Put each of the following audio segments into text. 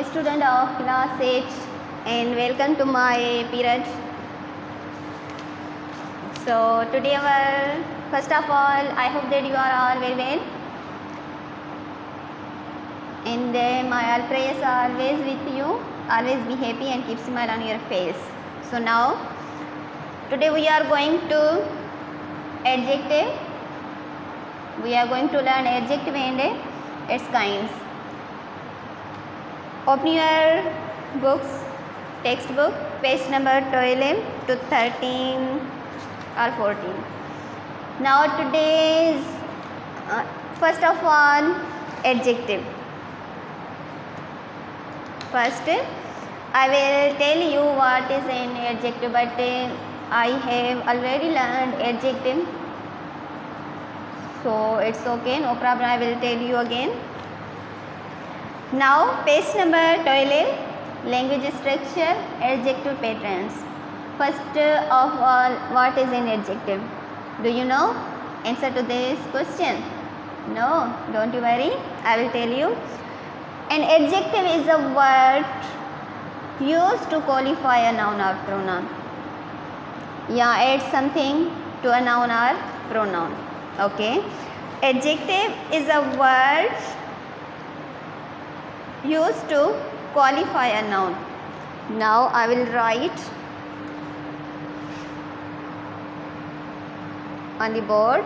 a student of class 8 and welcome to my period. So today first of all, I hope that you are all very well, and my all prayers are always with you. Always be happy and keep smile on your face. So now today we are going to adjective. We are going to learn adjective and its kinds. Open your books, textbook, page number 12 to 13 or 14. Now today's first of all adjective. First I will tell you what is an adjective, but I have already learned adjective, so it's okay, no problem. I will tell you again. Now page number 12, language structure, adjective patterns. First of all, what is an adjective? Do you know answer to this question? No, don't you worry, I will tell you. An adjective is a word used to qualify a noun or pronoun. Yeah, add something to a noun or pronoun. Okay, adjective is a word used to qualify a noun. Now I will write on the board.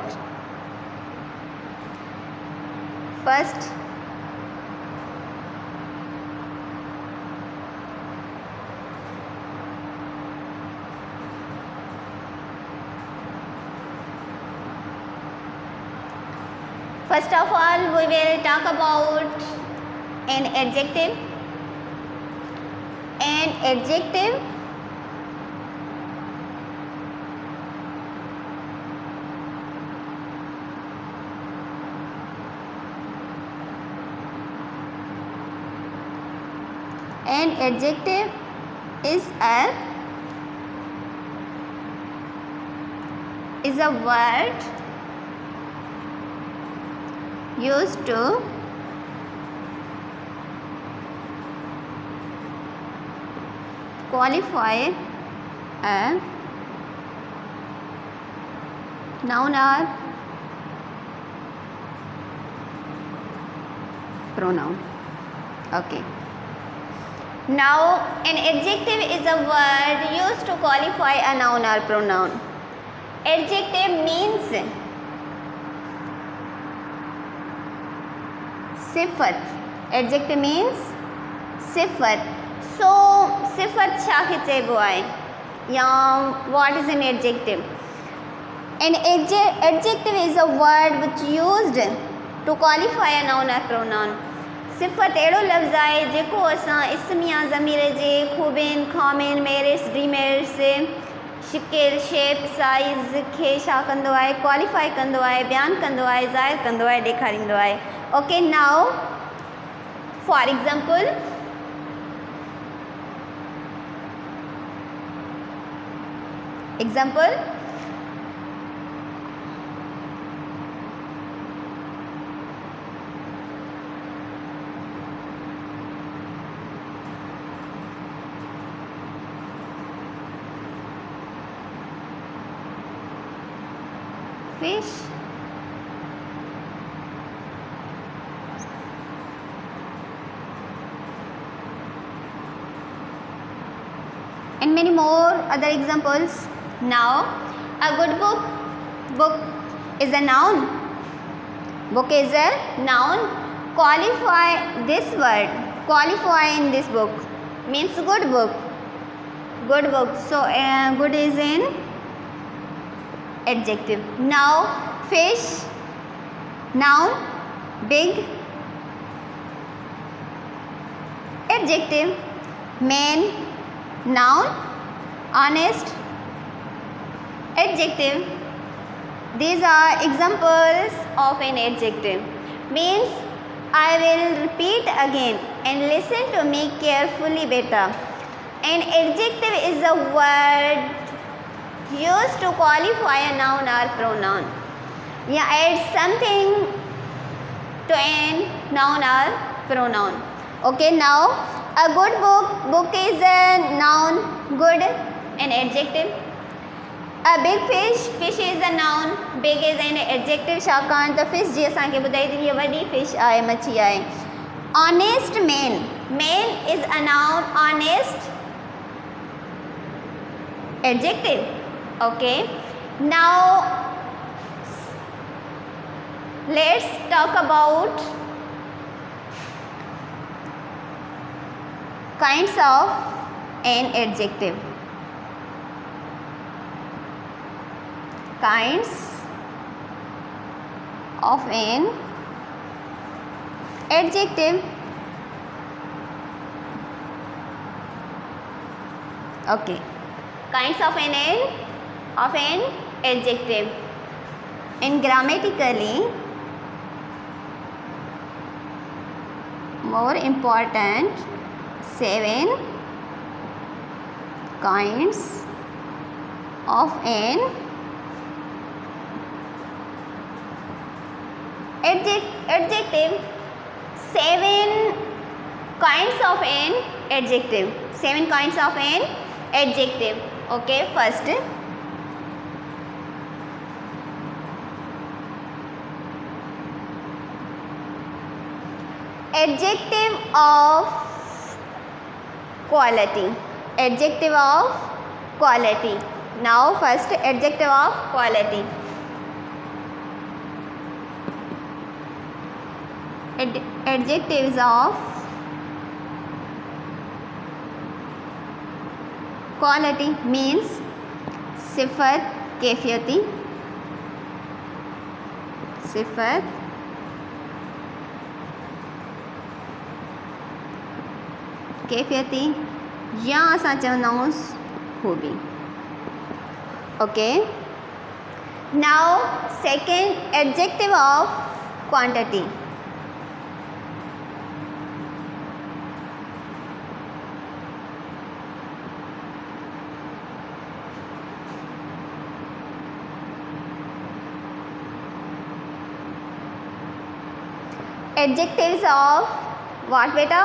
First, of all, we will talk about an adjective. An adjective is a word used to qualify a noun or pronoun. Okay. Now an adjective is a word used to qualify a noun or pronoun. Adjective means sifat. Adjective means sifat. So sifat shah chebo ay. What is an adjective? An adjective is a word which used to qualify a noun or pronoun. सिफ़त अहिड़ो लफ़्ज़ आहे जेको असां इस्म या ज़मीर जे ख़ूबियुनि ख़ामियुनि merits demerits शिकिल shape size खे छा कंदो आहे, क्वालिफाई कंदो आहे, बयानु कंदो आहे, ज़ाहिर कंदो आहे, ॾेखारींदो आहे. Okay, now for example fish, and many more other examples. Now a good book is a noun. Book is a noun. Qualify this word, qualify in this book means good book. So good is an adjective. Now fish, noun. Big, adjective. Man, noun. Honest, adjective. These are examples of an adjective. Means I will repeat again and listen to me carefully better. An adjective is a word used to qualify a noun or pronoun. Yeah, add something to a noun or pronoun. Okay, now A good book is a noun, good, an adjective. A big fish is a noun, big is an adjective. छाकाणि त fish जी असांखे ॿुधाई थी हीअ वॾी fish आहे, मच्छी आहे. Honest man is a noun, honest adjective. Okay, now let's talk about kinds of an adjective. Kinds of an adjective. Okay, kinds of an adjective. In grammatically more important 7 kinds of an adjective. 7 kinds of an adjective. 7 kinds of an adjective. Okay, first adjective of quality. Adjective of quality. Now first adjective of quality. Adjectives of quality means सिफत कैफियती, सिफत कैफियती या असां चवंदा आहियूं खूबी. Okay, now second adjective of quantity. Adjectives of what beta?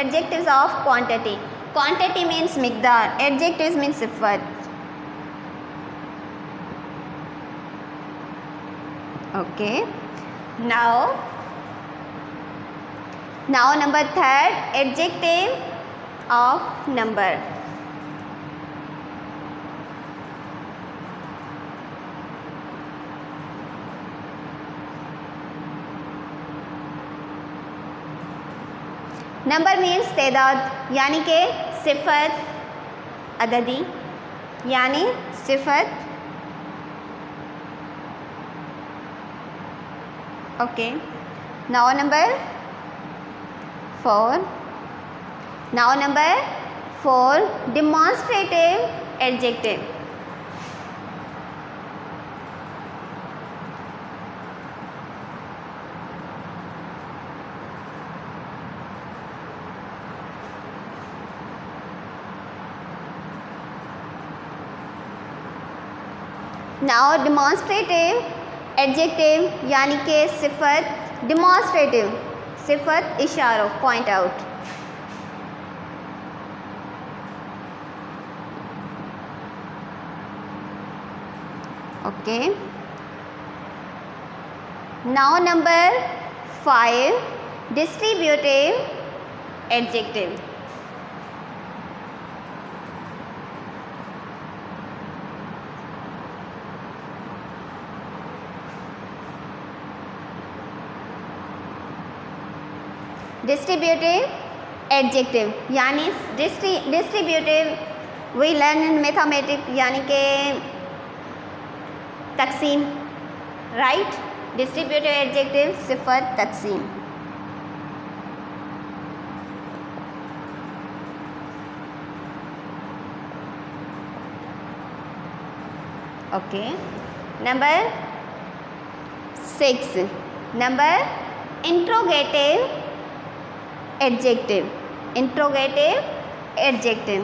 Adjectives of quantity. Quantity means miqdar, adjectives means sifat. Okay, now number third, adjective of number. Number means तदाद, यानी कि सिफत अददी, यानी सिफत. Okay, now number 4. Now number 4, demonstrative adjective. Now demonstrative adjective यानी कि सिफत, डेमोन्स्ट्रेटिव सिफत इशारो, point out. Okay, now number 5, distributive adjective. Distributive adjective यानी distributive we learn in mathematics, यानी कि तकसीम, राइट. डिस्ट्रीब्यूटिव एडजेक्टिव सिफत तकसीम. Okay, number 6, number interrogative adjective. Interrogative adjective.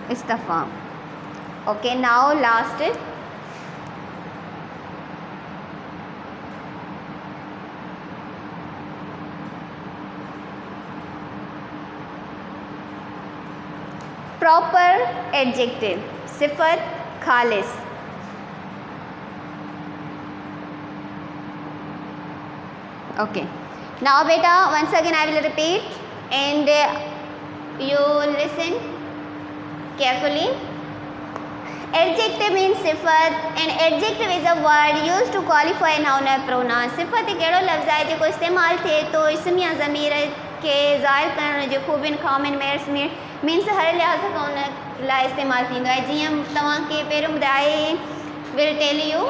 इस्तफा. Okay, now last. Proper adjective. सिफत खालिस. Okay. Now beta, once again I will repeat and you listen carefully. Adjective means सिफत and adjective is a word used to qualify noun or pronoun. सिफत एक अहिड़ो लफ़्ज़ आहे जेको इस्तेमालु थिए थो इसम या ज़मीर खे ज़ाहिर करण जो ख़ूबियुनि ख़ामियुनि मेरिट्स मीन्स हर लिहाज़ खां उन लाइ इस्तेमालु थींदो आहे. जीअं तव्हांखे पहिरियों ॿुधाए will tell you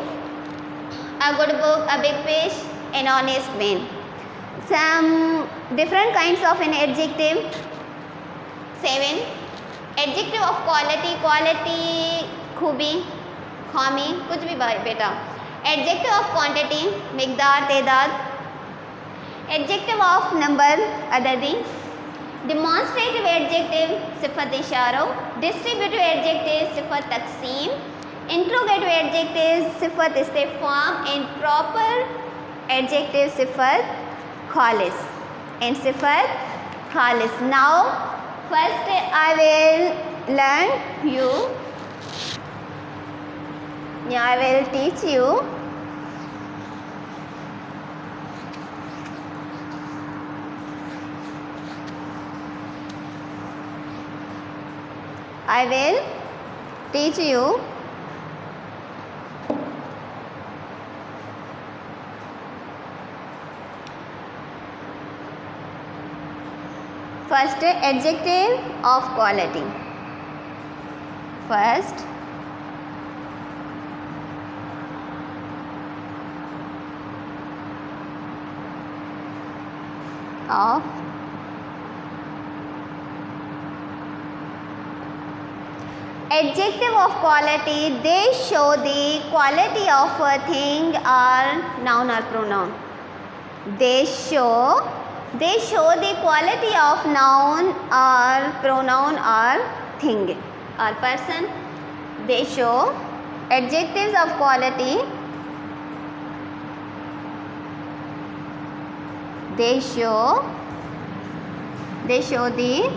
a good book, a big fish, an honest man. Some different kinds of an adjective. 7. Adjective of quality. Quality खूबी खामी कुछ भी बेटा. Adjective of quantity मिकदार तेदाद. Adjective of number अददी. Demonstrative adjective सिफत इशारो. Distributive adjective सिफत तकसीम. Interrogative adjective सिफत इस्तिफ़हाम and proper adjective सिफत खालिस and सिफत खालिस. Now first I will learn you. I will teach you first adjective of quality. First of adjective of quality, they show the quality of a thing or noun or pronoun. They show the quality of noun or pronoun or thing or person. They show adjectives of quality. They show the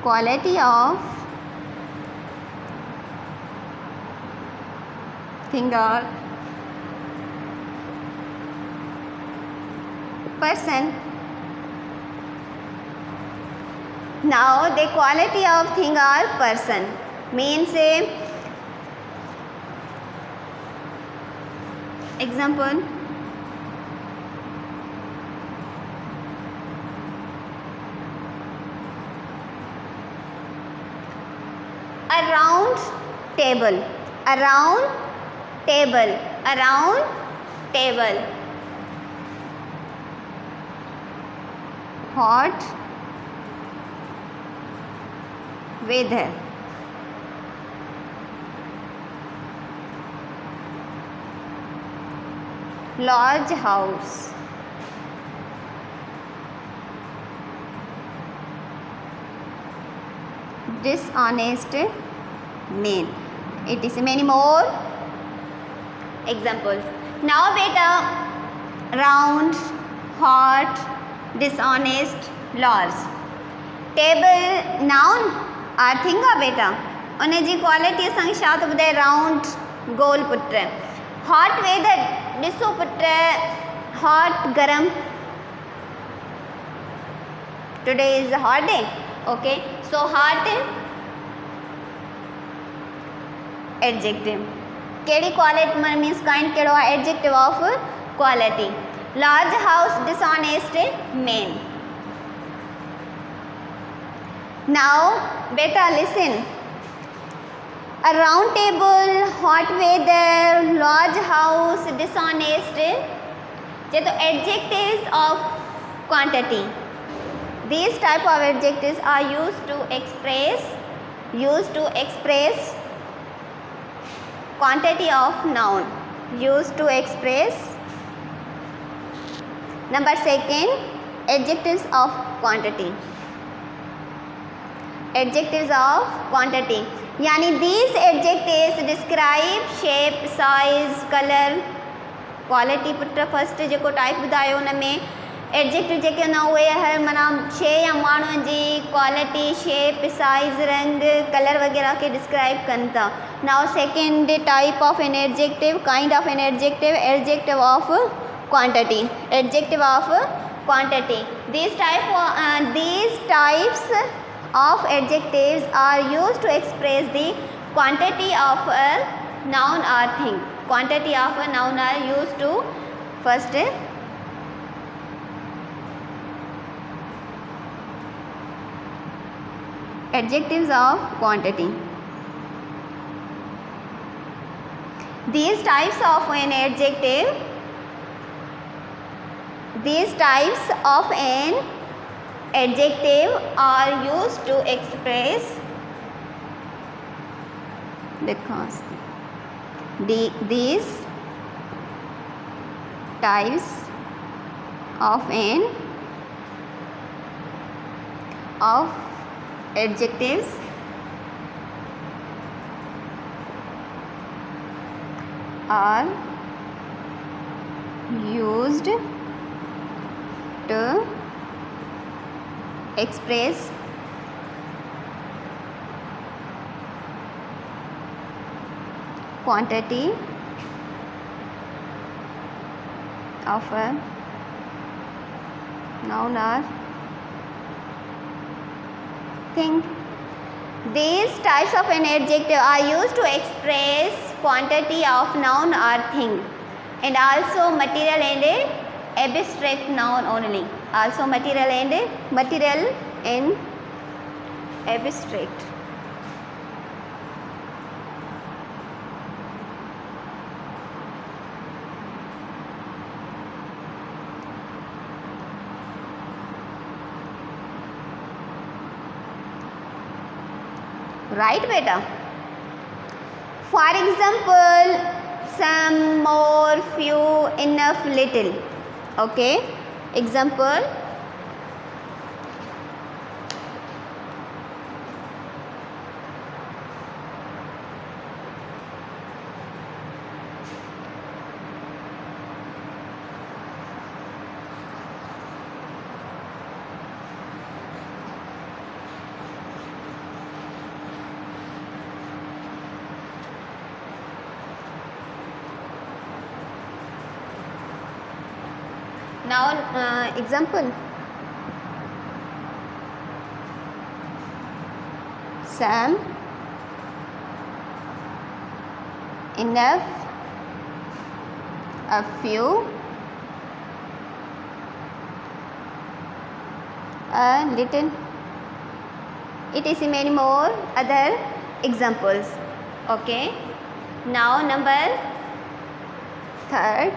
quality of thing or person. Now the quality of thing or person means example, a round table, hot weather, large house, dishonest man. It is many more examples. Now beta, round, hot, dishonest, large. Table noun or thing आ बेटा उन जी quality असांखे छा थो ॿुधाए round गोल put. Hot weather ॾिसो put hot गरम. Today is hot day. Okay so hot adjective कहिड़ी quality means kind कहिड़ो आहे adjective of quality. Large house dishonest man. Now beta listen, a round table, hot weather, large house, dishonest je to adjectives of quantity. These type of adjectives are used to express quantity of noun, used to express. Number second, adjectives of quantity. Adjectives of quantity यानी these adjectives describe shape, size, color, quality put first जेको type ॿुधायो हुन में adjective जेके हूंदा उहे हर माना शइ या माण्हुनि जी क्वालिटी, शेप, साइज़, रंग, कलर वग़ैरह के डिस्क्राइब कनि था. Now second type of an adjective, kind of an adjective, adjective of quantity. Adjective of quantity. These types of adjectives are used to express the quantity of a noun or thing. Quantity of a noun are used to first adjectives of quantity. These types of an adjective, these types of an adjective are used to express these types of an adjectives are used to express quantity of a noun or thing. These types of an adjective are used to express quantity of noun or thing, and also material and abstract noun only. Also material and abstract. Right beta. For example, some, more, few, enough, little. Okay, example, now example, some, enough, a few, a little, etc. many more other examples. Okay, now number third,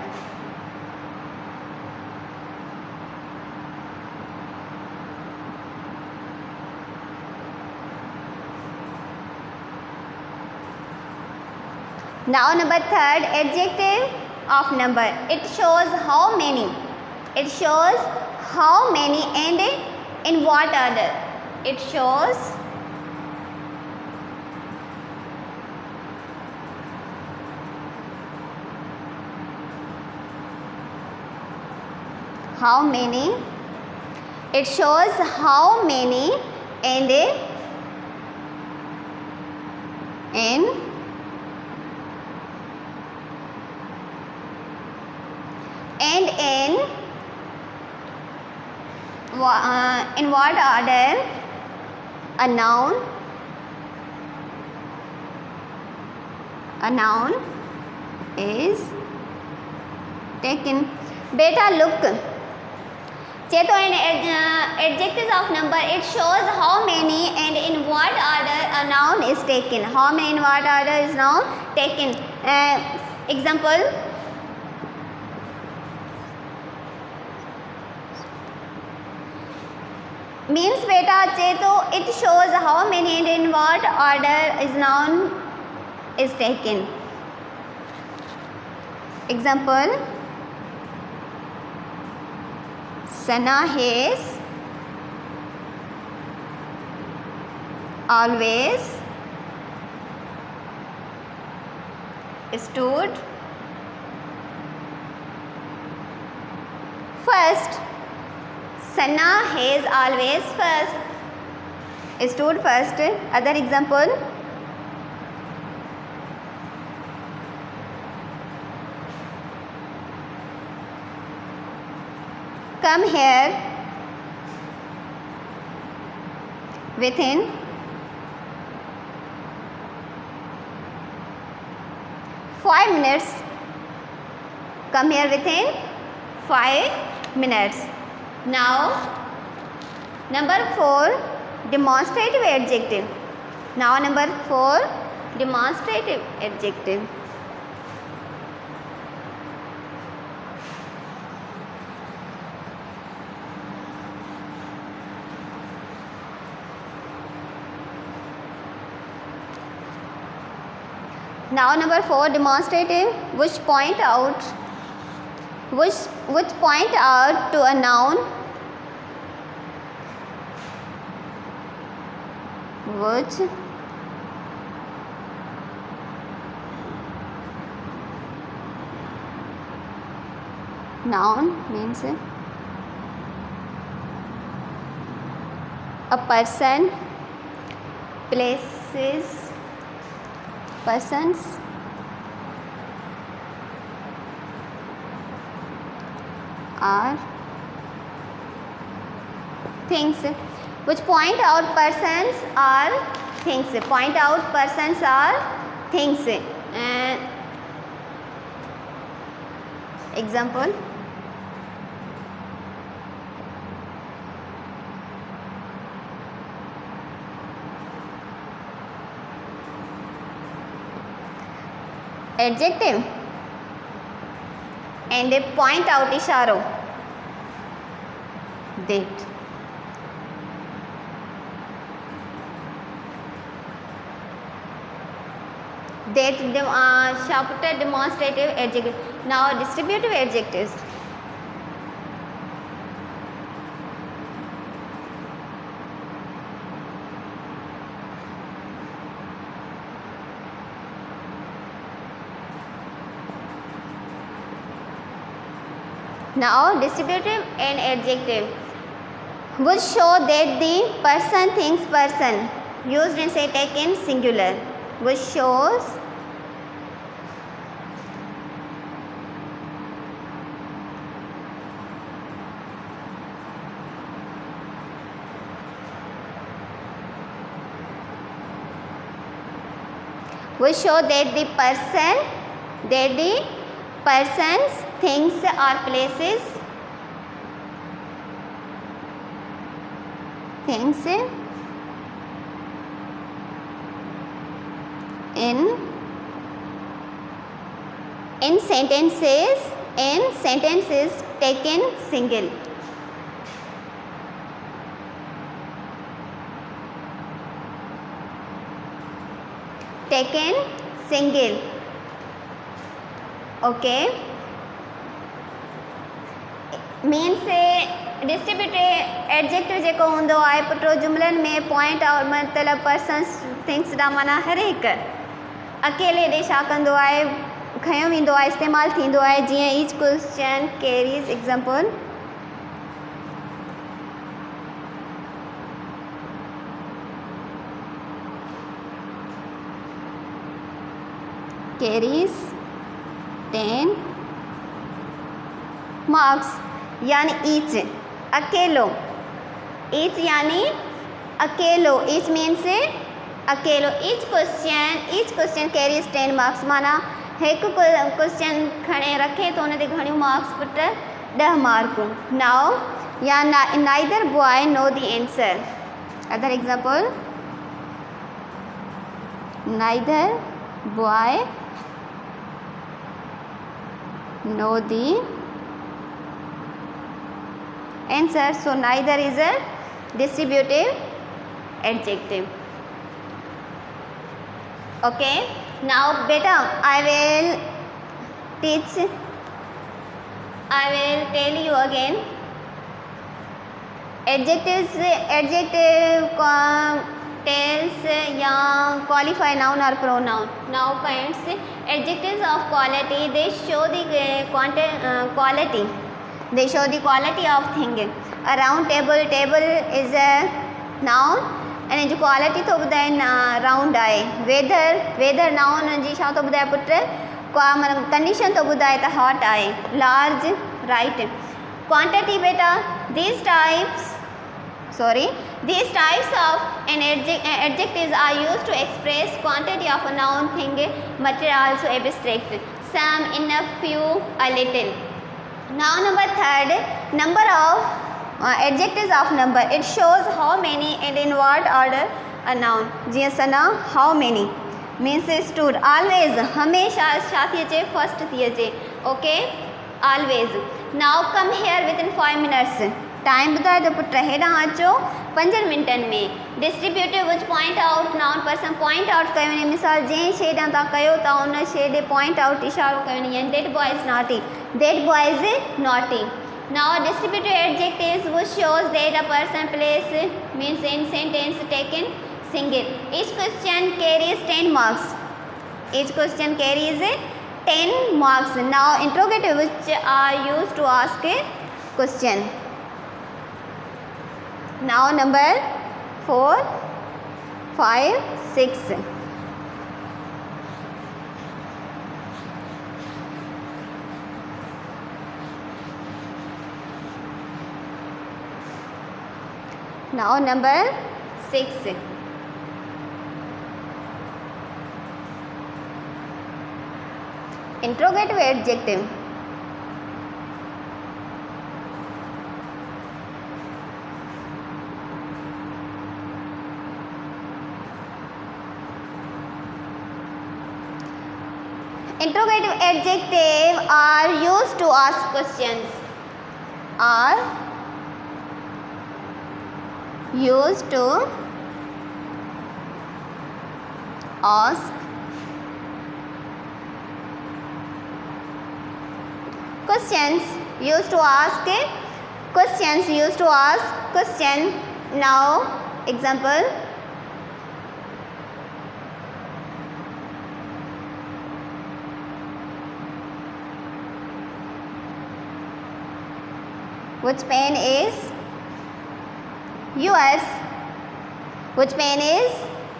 now number third, adjective of number. It shows how many. It shows how many and in what order. It shows how many. It shows how many and in what order a noun is taken. Beta look. Cheto and adjectives of number, it shows how many and in what order a noun is taken. How many in what order is noun taken. Example, means beta cheto, it shows how many and in what order is noun is taken. Example, Sana has always stood first. Sana has always stood first. Other example. Come here within 5 minutes. Come here within 5 minutes. Now, number 4, demonstrative adjective. Now, number 4, demonstrative adjective. Now number 4, demonstrative, which point out to a noun, which noun means a person, places, persons, are things, which point out persons are things. Point out persons are things. Example. Adjective and a point out इशारो, that. Chapter demonstrative adjective. Now distributive adjectives. Now distributive and adjective, which show that the person thinks person, used in say taken singular, which shows that the persons, things or places, things in sentences taken single. Taken single. Okay, means distributive adjective जेको हूंदो आहे पुटो जुमलनि में point और मतिलबु persons things ॾा माना हर हिकु अकेले ॾे छा कंदो आहे खयो वेंदो आहे, इस्तेमालु थींदो आहे, जीअं each question Carey's example, Carey's 10 marks, यानी ईच अकेलो, ईच यानी अकेलो, ईच मीन्स अकेलो, ईच क्वेश्चन कैरीज़ 10 मार्क्स, माना एक क्वेश्चन खणे रखे तो उन ते घणियूं मार्क्स पुट 10 मार्कूं. नाउ या neither boy know the answer. Other example, neither boy know the answer. So neither is a distributive adjective. Okay, now beta I will tell you again Adjective tells या qualify noun or pronoun. Now points, adjectives of quality, they show the quality. They show the quality of thing. A round table, table is a noun and जो quality तो ॿुधाए round आहे. weather noun जी छा तो ॿुधाए put मतलब condition तो ॿुधाए त hot आहे. large, right. quantity बेटा, these types of an adjectives are used to express quantity of a noun, thing, material, also abstract. Some, enough, few, a little. Now number third, number of adjectives of number. It shows how many and in what order a noun. जीअं सना how many means stood, always हमेशा छा थी अचे first थी अचे. Okay, always. Now come here within 5 minutes. Time ॿुधाए त put हेॾां अचो 5 मिंटनि में. डिस्ट्रीब्यूटिव विच point out noun person point out कयो वञे. मिसाल जंहिं शइ ॾांहुं तव्हां कयो था उन शइ ॾे पॉइंट आउट इशारो कयो वञे. That boy is naughty, that boy is naughty. Now distributive adjectives which shows that a person place means in sentence taken single. Each question carries 10 marks. Each question carries 10 marks. Now interrogative which are used to ask a question. Now number 4, 5, 6. Now number 6. Interrogative adjective. Interrogative adjective are used to ask questions. Are used to ask questions. Used to ask questions. Used to ask question. Now example. Which pen is yours? Which pen is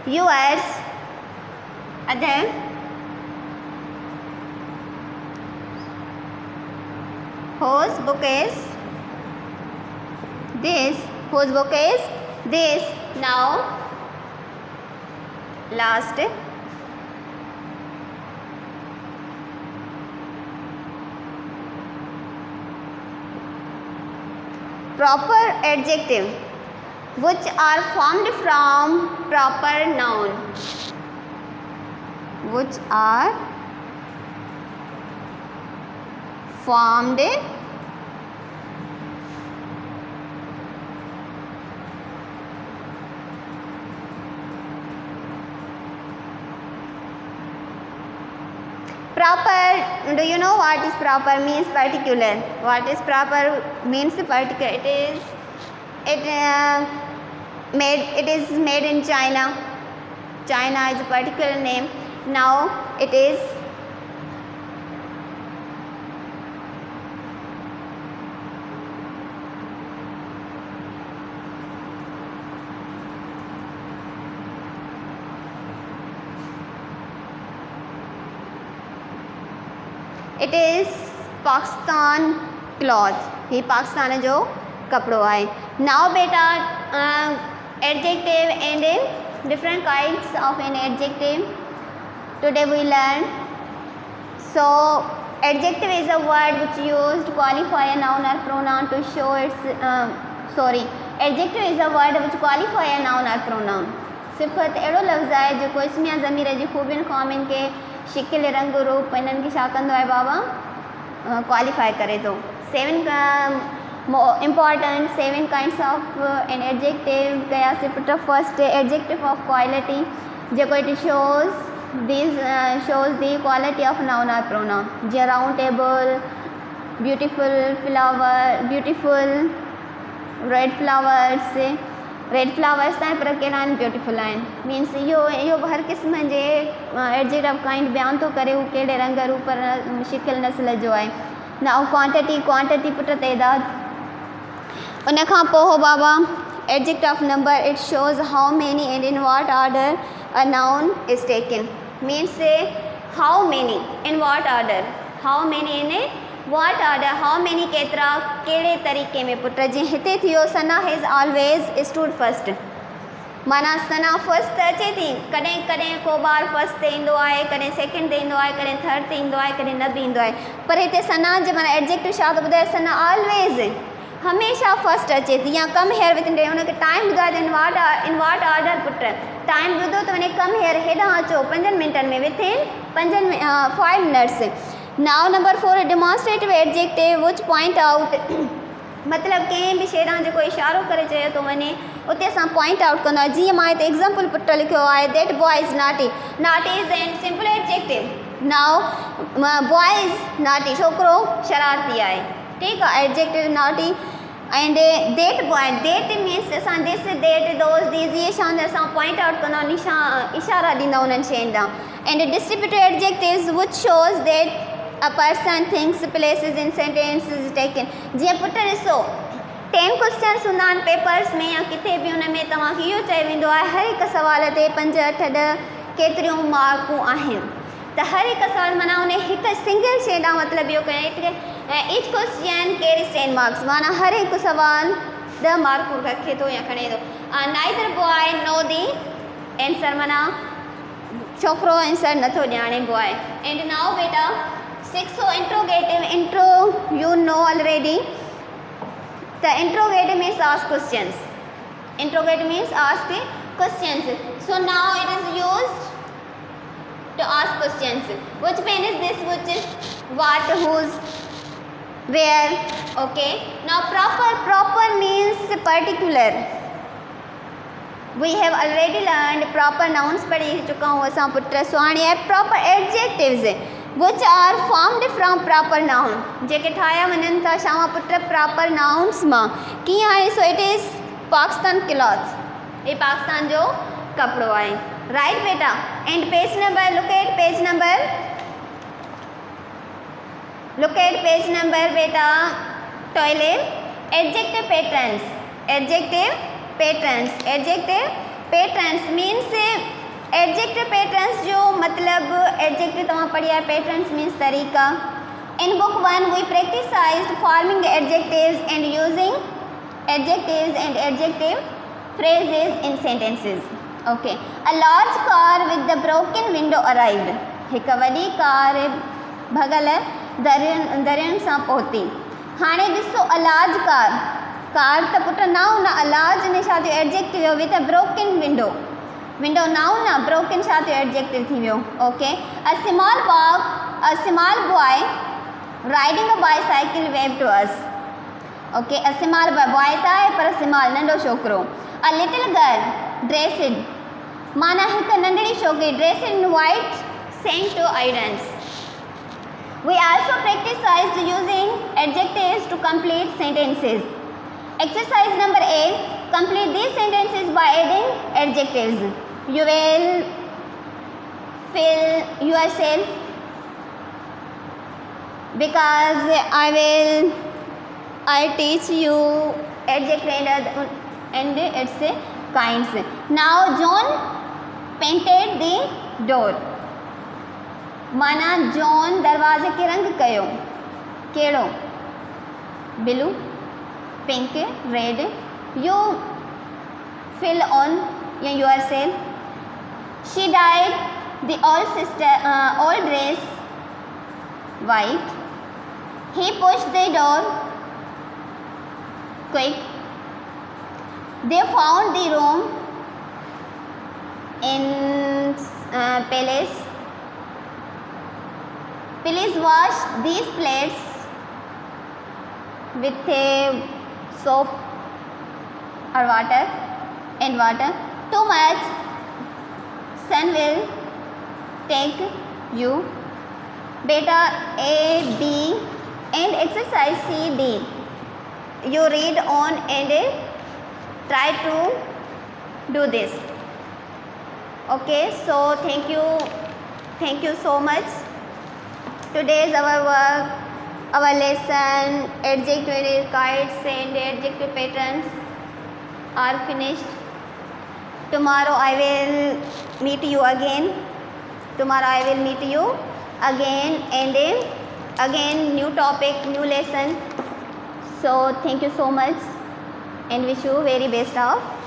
yours? Other. Whose book is this? Whose book is this? Now last. Proper adjective which are formed from proper noun. Which are formed proper. Do you know what is proper means? Particular. What is proper means? Particular. It is made in China. China is a particular name. Now it is Pakistan cloth. ही पाकिस्तान जो कपड़ो आहे. Now बेटा adjective and different kinds of an adjective today we learn. So adjective is a word which used to qualify a noun or pronoun to show its adjective is a word which qualify a noun or pronoun. सिफ़त अहिड़ो लफ़्ज़ आहे जेको इस्मिया ज़मीर जी ख़ूबियुनि ख़ामियुनि खे शिकिल रंग रूप इन्हनि खे छा कंदो आहे बाबा क्वालिफाई करे थो. 7 important 7 kinds of an adjective कयासीं put. First adjective of quality जेको it shows the quality of noun or pronoun. जीअं round table, beautiful flower, beautiful red flowers ताईं पर कहिड़ा आहिनि ब्यूटीफुल आहिनि मीन्स इहो हर क़िस्म जे एडजेक्टिव काइंड बयान थो करे हू कहिड़े रंग रूप शिकिल नस्ल जो आहे नाउ क्वांटिटी पुट तइदाद उन खां पोइ बाबा adjective of number it shows how many and in what order a noun is taken means how many in what order how many in what order how many केतिरा कहिड़े तरीक़े में पुट जीअं हिते थी वियो Sana has always stood first माना सना फर्स्ट त अचे थी कॾहिं कॾहिं को ॿार फर्स्ट ते ईंदो आहे कॾहिं सेकेंड ते ईंदो आहे कॾहिं थर्ड ते ईंदो आहे कॾहिं न बि ईंदो आहे पर हिते सना जे माना एडजेक्टिव छा थो ॿुधाए सना ऑलवेज हमेशह फर्स्ट अचे थी या कम हेयर विद हुनखे टाइम ॿुधाए इन वाट ऑर्डर पुट टाइम ॿुधो त वञे कम हेयर हेॾां अचो 5 मिंटनि में within 5 minutes now number 4 demonstrative adjective which point out मतलब कंहिं बि शइ ॾांहुं जेको इशारो करे चयो थो वञे उते असां पॉइंट आउट कंदा जीअं मां हिते एग्ज़ाम्पल पुट लिखियो आहे that boy is naughty is an simple adjective now boy is naughty छोकिरो शरारती आहे ठीकु आहे adjective naughty and that boy that means असां दिस देट दोस दीज़ इहे शान असां पॉइंट आउट कंदा इशारा ॾींदा उन्हनि शयुनि ॾांहुं and distributive adjectives which shows that a person thinks places in sentences taken जीअं पुट ॾिसो 10 क्वेश्चन्स हूंदा आहिनि पेपर्स में या किथे बि हुन में तव्हांखे इहो चयो वेंदो आहे हर हिकु सुवाल ते 5, 8, 10 केतिरियूं मार्कूं आहिनि त हर हिकु सुवाल माना उन हिकु सिंगल शइ ॾांहुं मतिलबु इहो कयो ईच क्वेश्चन कैरीज 10 मार्क्स माना हर हिकु सुवाल 10 मार्कूं रखे थो या खणे थो neither boy know the answer माना छोकिरो आंसर नथो ॼाणे बॉय एंड नाउ बेटा 6 interrogative intro you know already the interrogative means ask questions so now it is used to ask questions which pen is this which is what whose where okay now proper means particular we have already learned proper nouns पढ़ी चुका हूँ असां put so हाणे proper adjectives which are formed from proper noun जेके ठाहिया वञनि था शामा put proper nouns मां कीअं आहे so it is Pakistan cloth ये पाकिस्तान जो कपिड़ो आहे राइट बेटा and page number look at page number बेटा toilet adjective patterns means adjective patterns जो मतलब एडजेक्टिव तव्हां पढ़ी आहे पैटर्न्स मीन्स तरीक़ा in book 1 we practised forming adjectives and using adjectives and adjective phrases in sentences okay a large car with the broken window arrived हिकु वॾी car भगल दरियुनि सां पहुती हाणे ॾिसो a large कार त पुट नाउन a large ने छा थियो adjective with a broken window noun आहे ब्रोकन छा थियो एडजेक्टिव थी वियो okay a small boy riding a bicycle wave to us okay a small boy त आहे पर स्मॉल नंढो छोकिरो अ लिटिल गर्ल ड्रेसिड माना हिकु नंढड़ी छोकिरी dressed in white sent to Aidan's we also practised using adjectives to complete sentences exercise number 8 complete these sentences by adding adjectives you will fill yourself because I teach you adjective and its kinds now John painted the door माना John दरवाजे के रंग कयो कहिड़ो blue pink red you fill on yourself she dyed the old dress white he pushed the door quick they found the room in palace please wash these plates with soap or water too much sun will take you beta A B and exercise C D you read on and try to do this. Okay, so thank you so much. Today's our work, our lesson, adjective kites and adjective patterns are finished. Tomorrow I will meet you again. And again new topic, new lesson. So thank you so much and wish you very best of